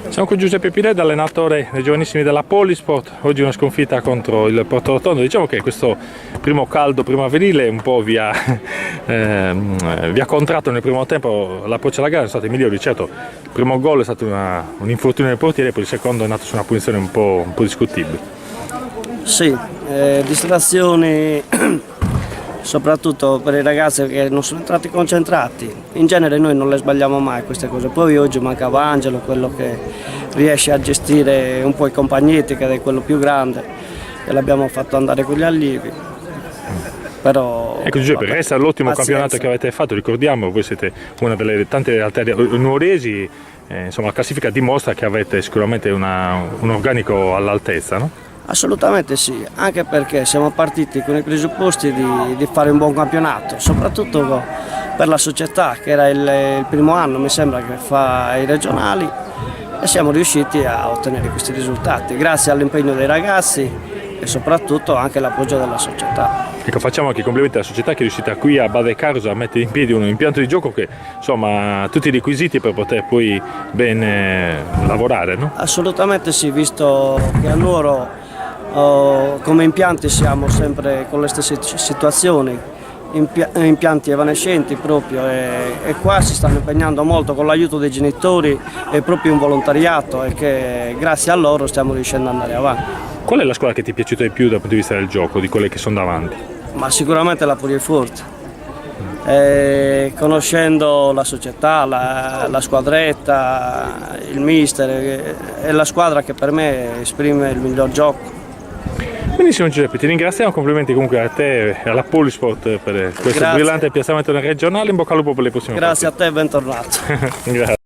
Siamo con Giuseppe Pineda, allenatore dei giovanissimi della Polisport. Oggi una sconfitta contro il Portorotondo. Diciamo che questo primo caldo primaverile un po' vi ha contratto nel primo tempo l'approccio alla gara, sono stati migliori. Certo, il primo gol è stato un infortunio del portiere, poi il secondo è nato su una punizione un po' discutibile. Sì, distrazioni soprattutto per i ragazzi che non sono entrati concentrati. In genere noi non le sbagliamo mai queste cose, poi oggi mancava Angelo, quello che riesce a gestire un po' i compagnetti, che è quello più grande, e l'abbiamo fatto andare con gli allievi. Però, ecco Giuseppe, resta l'ottimo campionato che avete fatto, ricordiamo, voi siete una delle tante realtà nuoresi, insomma la classifica dimostra che avete sicuramente un organico all'altezza, no? Assolutamente sì, anche perché siamo partiti con i presupposti di fare un buon campionato, soprattutto per la società, che era il primo anno, mi sembra, che fa i regionali, e siamo riusciti a ottenere questi risultati grazie all'impegno dei ragazzi e soprattutto anche l'appoggio della società. Ecco, facciamo anche i complimenti alla società che è riuscita qui a Badecarosa a mettere in piedi un impianto di gioco che insomma ha tutti i requisiti per poter poi ben lavorare, no? Assolutamente sì, visto che a loro come impianti siamo sempre con le stesse situazioni, impianti evanescenti proprio, e qua si stanno impegnando molto con l'aiuto dei genitori e proprio un volontariato, e che grazie a loro stiamo riuscendo ad andare avanti. Qual è la squadra che ti è piaciuta di più dal punto di vista del gioco, di quelle che sono davanti? Ma sicuramente la Puriforte. Conoscendo la società, la squadretta, il mister, è la squadra che per me esprime il miglior gioco. Benissimo Giuseppe, ti ringraziamo, complimenti comunque a te e alla Polisport per questo brillante piazzamento nel regionale, in bocca al lupo per le prossime Grazie a te e bentornato. Grazie.